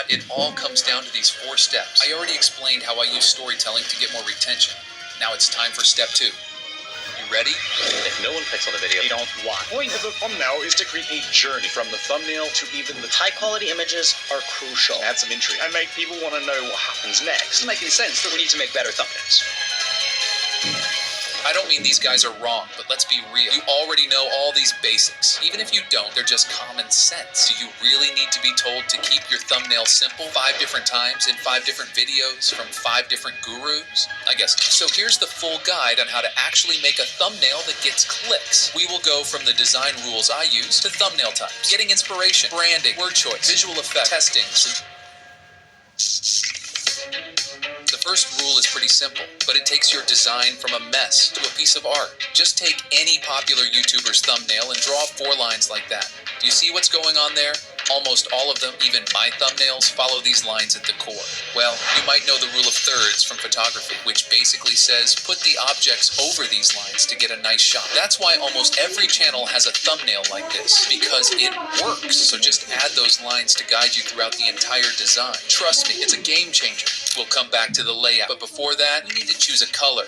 what? It all comes down to these 4 steps. I already explained how I use storytelling to get more retention. Now it's time for step 2. You ready? If no one clicks on the video, you don't want. The point of the thumbnail is to create a journey from the thumbnail to even the High quality images are crucial. add some intrigue and make people want to know what happens next. It's making sense that we need to make better thumbnails. I don't mean these guys are wrong, but let's be real. You already know all these basics. Even if you don't, they're just common sense. Do you really need to be told to keep your thumbnail simple 5 different times in 5 different videos from 5 different gurus? I guess not. So here's the full guide on how to actually make a thumbnail that gets clicks. We will go from the design rules I use to thumbnail types, getting inspiration, branding, word choice, visual effect, testing. The first rule is pretty simple, but it takes your design from a mess to a piece of art. Just take any popular YouTuber's thumbnail and draw 4 lines like that. Do you see what's going on there? Almost all of them, even my thumbnails, follow these lines at the core. Well, you might know the rule of thirds from photography, which basically says put the objects over these lines to get a nice shot. That's why almost every channel has a thumbnail like this, because it works. So just add those lines to guide you throughout the entire design. Trust me, it's a game changer. We'll come back to the layout, but before that, we need to choose a color.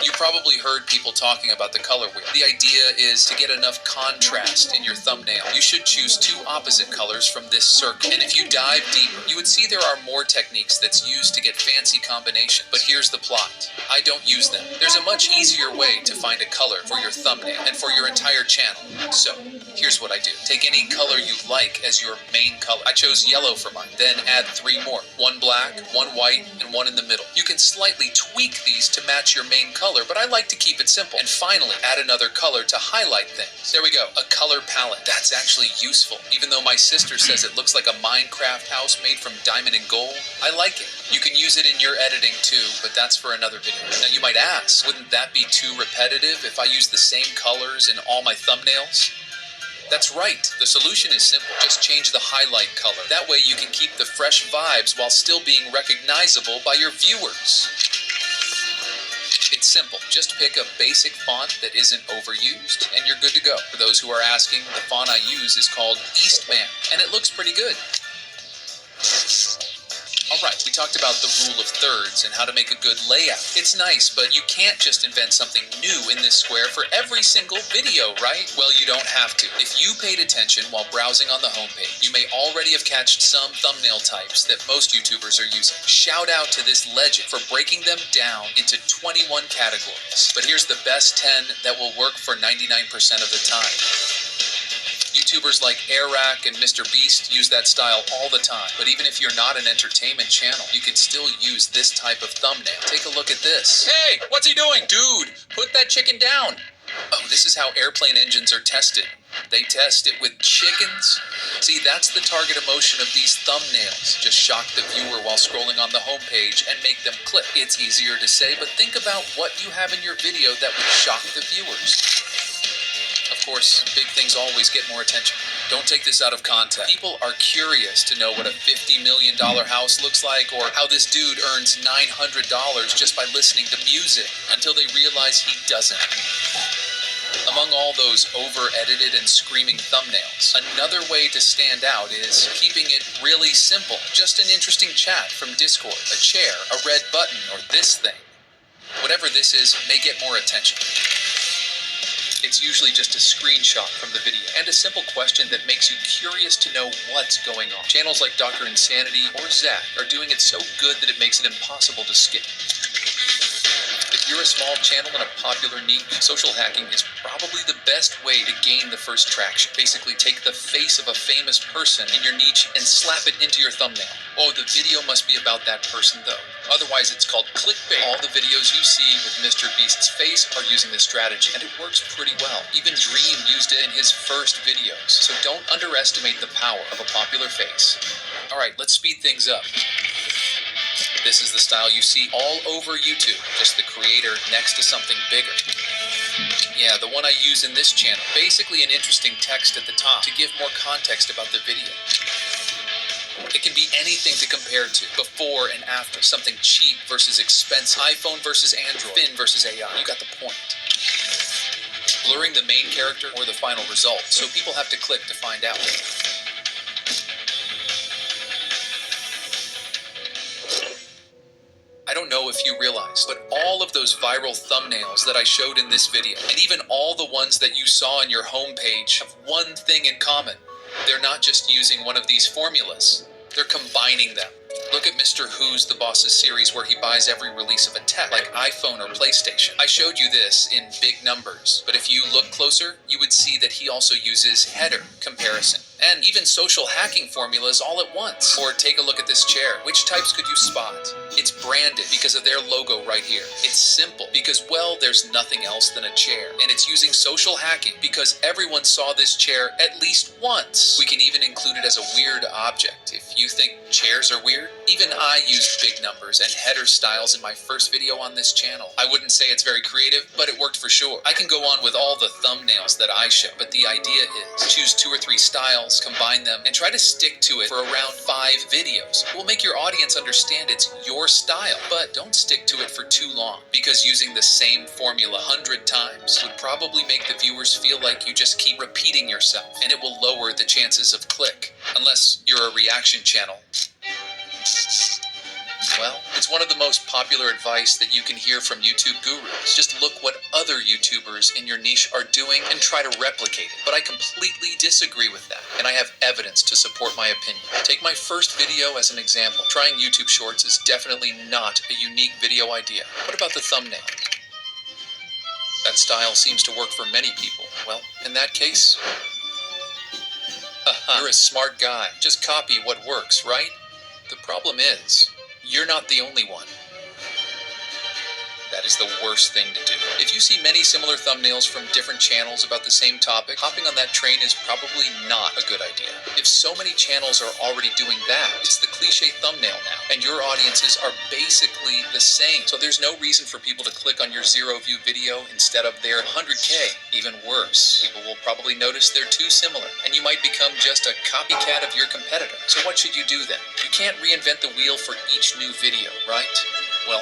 You probably heard people talking about the color wheel. The idea is to get enough contrast in your thumbnail. You should choose 2 opposite colors from this circle. And if you dive deeper, you would see there are more techniques that's used to get fancy combinations. But here's the plot. I don't use them. There's a much easier way to find a color for your thumbnail and for your entire channel. So, here's what I do. Take any color you like as your main color. I chose yellow for mine. Then add 3 more. 1 black, 1 white, and 1 in the middle. You can slightly tweak these to match your main color, but I like to keep it simple. And finally, add another color to highlight things. There we go, a color palette. That's actually useful. Even though my sister says it looks like a Minecraft house made from diamond and gold, I like it. You can use it in your editing too, but that's for another video. Now you might ask, wouldn't that be too repetitive if I use the same colors in all my thumbnails? That's right. The solution is simple. Just change the highlight color. That way you can keep the fresh vibes while still being recognizable by your viewers. It's simple. Just pick a basic font that isn't overused, and you're good to go. For those who are asking, the font I use is called Eastman, and it looks pretty good. Alright, we talked about the rule of thirds and how to make a good layout. It's nice, but you can't just invent something new in this square for every single video, right? Well, you don't have to. If you paid attention while browsing on the homepage, you may already have catched some thumbnail types that most YouTubers are using. Shout out to this legend for breaking them down into 21 categories. But here's the best 10 that will work for 99% of the time. YouTubers like Airrack and Mr. Beast use that style all the time. But even if you're not an entertainment channel, you can still use this type of thumbnail. Take a look at this. Hey, what's he doing? Dude, put that chicken down. Oh, this is how airplane engines are tested. They test it with chickens. See, that's the target emotion of these thumbnails. Just shock the viewer while scrolling on the homepage and make them click. It's easier to say, but think about what you have in your video that would shock the viewers. Of course, big things always get more attention. Don't take this out of context. People are curious to know what a $50 million house looks like, or how this dude earns $900 just by listening to music, until they realize he doesn't. Among all those over-edited and screaming thumbnails, another way to stand out is keeping it really simple. Just an interesting chat from Discord, a chair, a red button, or this thing. Whatever this is may get more attention. It's usually just a screenshot from the video, and a simple question that makes you curious to know what's going on. Channels like Dr. Insanity or Zach are doing it so good that it makes it impossible to skip. If you're a small channel in a popular niche, social hacking is probably the best way to gain the first traction. Basically, take the face of a famous person in your niche and slap it into your thumbnail. Oh, the video must be about that person though. Otherwise, it's called clickbait. All the videos you see with Mr. Beast's face are using this strategy, and it works pretty well. Even Dream used it in his first videos. So don't underestimate the power of a popular face. Alright, let's speed things up. This is the style you see all over YouTube, just the creator next to something bigger. Yeah, the one I use in this channel. Basically an interesting text at the top to give more context about the video. It can be anything to compare to, before and after, something cheap versus expensive, iPhone versus Android, Finn versus AI, you got the point. Blurring the main character or the final result, so people have to click to find out. know if you realize, but all of those viral thumbnails that I showed in this video, and even all the ones that you saw on your homepage, have one thing in common. They're not just using one of these formulas. They're combining them. Look at Mr. Who's the Boss's series where he buys every release of a tech, like iPhone or PlayStation. I showed you this in big numbers, but if you look closer, you would see that he also uses header comparison, and even social hacking formulas all at once. Or take a look at this chair. Which types could you spot? It's branded because of their logo right here. It's simple because, well, there's nothing else than a chair. And it's using social hacking because everyone saw this chair at least once. We can even include it as a weird object. If you think chairs are weird, even I used big numbers and header styles in my first video on this channel. I wouldn't say it's very creative, but it worked for sure. I can go on with all the thumbnails that I show, but the idea is choose 2 or 3 styles, combine them, and try to stick to it for around 5 videos. It will make your audience understand it's your style, but don't stick to it for too long, because using the same formula 100 times would probably make the viewers feel like you just keep repeating yourself, and it will lower the chances of click, unless you're a reaction channel. Well, it's one of the most popular advice that you can hear from YouTube gurus. Just look what other YouTubers in your niche are doing and try to replicate it. But I completely disagree with that, and I have evidence to support my opinion. Take my first video as an example. Trying YouTube Shorts is definitely not a unique video idea. What about the thumbnail? That style seems to work for many people. Well, in that case, you're a smart guy. Just copy what works, right? The problem is, you're not the only one. That is the worst thing to do. If you see many similar thumbnails from different channels about the same topic, hopping on that train is probably not a good idea. If so many channels are already doing that, it's the cliche thumbnail now, and your audiences are basically the same. So there's no reason for people to click on your 0 view video instead of their 100K. Even worse, people will probably notice they're too similar, and you might become just a copycat of your competitor. So what should you do then? You can't reinvent the wheel for each new video, right? Well,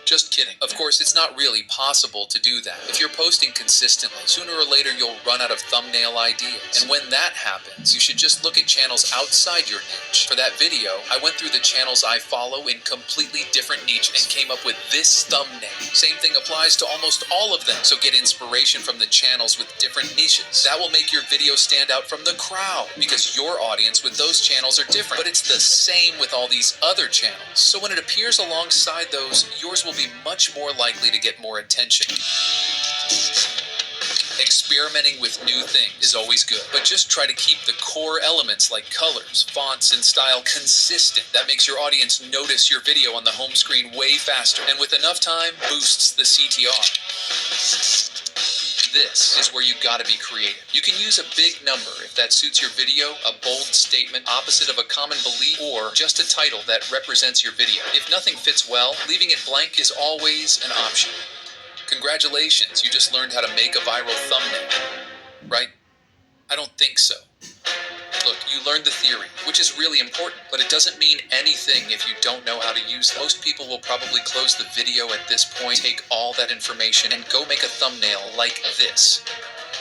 just kidding. Of course, it's not really possible to do that. If you're posting consistently, sooner or later you'll run out of thumbnail ideas. And when that happens, you should just look at channels outside your niche. For that video, I went through the channels I follow in completely different niches and came up with this thumbnail. Same thing applies to almost all of them. So get inspiration from the channels with different niches. That will make your video stand out from the crowd because your audience with those channels are different. But it's the same with all these other channels. So when it appears alongside those, yours will be much more likely to get more attention. Experimenting with new things is always good, but just try to keep the core elements like colors, fonts, and style consistent. That makes your audience notice your video on the home screen way faster, and with enough time, boosts the CTR. This is where you gotta be creative. You can use a big number if that suits your video, a bold statement opposite of a common belief, or just a title that represents your video. If nothing fits well, leaving it blank is always an option. Congratulations, you just learned how to make a viral thumbnail. Right? I don't think so. Look, you learned the theory, which is really important, but it doesn't mean anything if you don't know how to use it. Most people will probably close the video at this point, take all that information, and go make a thumbnail like this.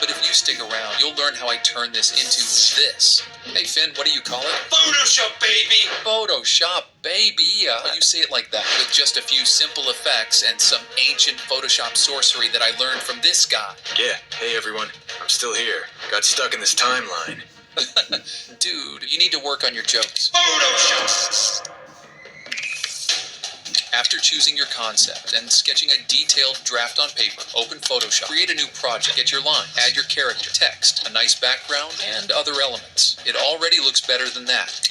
But if you stick around, you'll learn how I turn this into this. Hey Finn, what do you call it? Photoshop, baby! Photoshop, baby! You say it like that, with just a few simple effects and some ancient Photoshop sorcery that I learned from this guy. Yeah, hey everyone, I'm still here. Got stuck in this timeline. Dude, you need to work on your jokes. Photoshop! After choosing your concept and sketching a detailed draft on paper, open Photoshop, create a new project, get your line, add your character, text, a nice background, and other elements. It already looks better than that.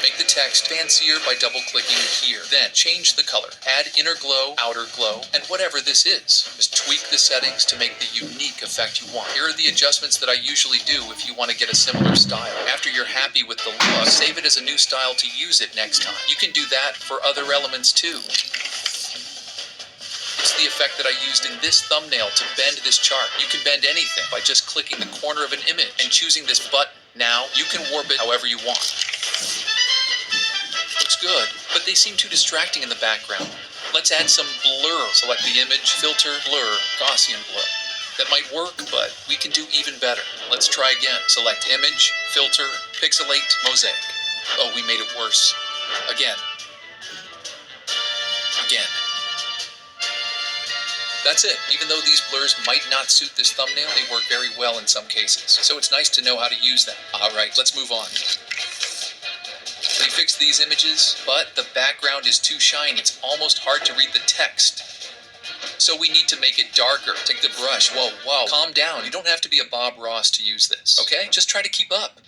Make the text fancier by double-clicking here. Then change the color. Add inner glow, outer glow, and whatever this is. Just tweak the settings to make the unique effect you want. Here are the adjustments that I usually do if you want to get a similar style. After you're happy with the look, save it as a new style to use it next time. You can do that for other elements too. It's the effect that I used in this thumbnail to bend this chart. You can bend anything by just clicking the corner of an image and choosing this button. Now, you can warp it however you want. Looks good, but they seem too distracting in the background. Let's add some blur. Select the image, filter, blur, Gaussian blur. That might work, but we can do even better. Let's try again. Select image, filter, pixelate, mosaic. Oh, we made it worse. Again. again. That's it. Even though these blurs might not suit this thumbnail, they work very well in some cases. So it's nice to know how to use them. Alright, let's move on. We fixed these images, but the background is too shiny. It's almost hard to read the text. So we need to make it darker. Take the brush. Whoa. Calm down. You don't have to be a Bob Ross to use this, okay? Just try to keep up.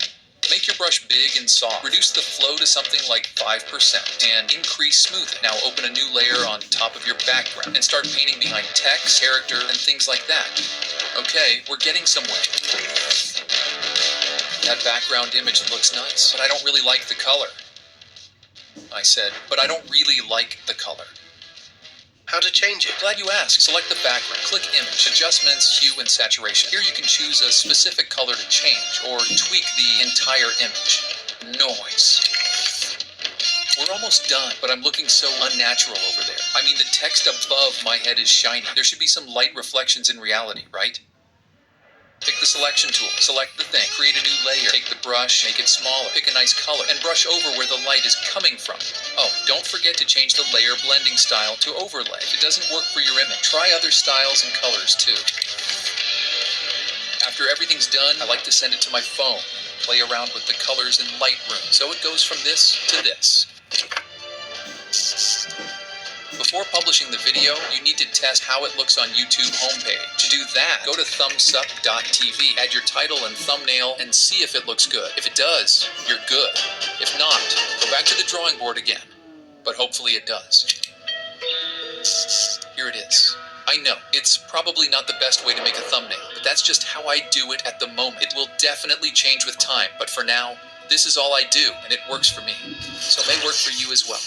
Make your brush big and soft. Reduce the flow to something like 5% and increase smoothing. Now open a new layer on top of your background and start painting behind text, character, and things like that. Okay, we're getting somewhere. That background image looks nice, but I don't really like the color. I said, but I don't really like the color. How to change it? Glad you asked. Select the background. Click Image, Adjustments, Hue, and Saturation. Here you can choose a specific color to change, or tweak the entire image. Noise. We're almost done, but I'm looking so unnatural over there. I mean, the text above my head is shiny. There should be some light reflections in reality, right? Pick the selection tool. Select the thing. Create a new layer. Take the brush, make it smaller. Pick a nice color, and brush over where the light is coming from. Oh, don't forget to change the layer blending style to overlay. If it doesn't work for your image, try other styles and colors too. After everything's done, I like to send it to my phone. Play around with the colors in Lightroom. So it goes from this to this. Before publishing the video, you need to test how it looks on YouTube homepage. To do that, go to thumbsup.tv, add your title and thumbnail, and see if it looks good. If it does, you're good. If not, go back to the drawing board again. But hopefully it does. Here it is. I know, it's probably not the best way to make a thumbnail, but that's just how I do it at the moment. It will definitely change with time, but for now, this is all I do, and it works for me. So it may work for you as well.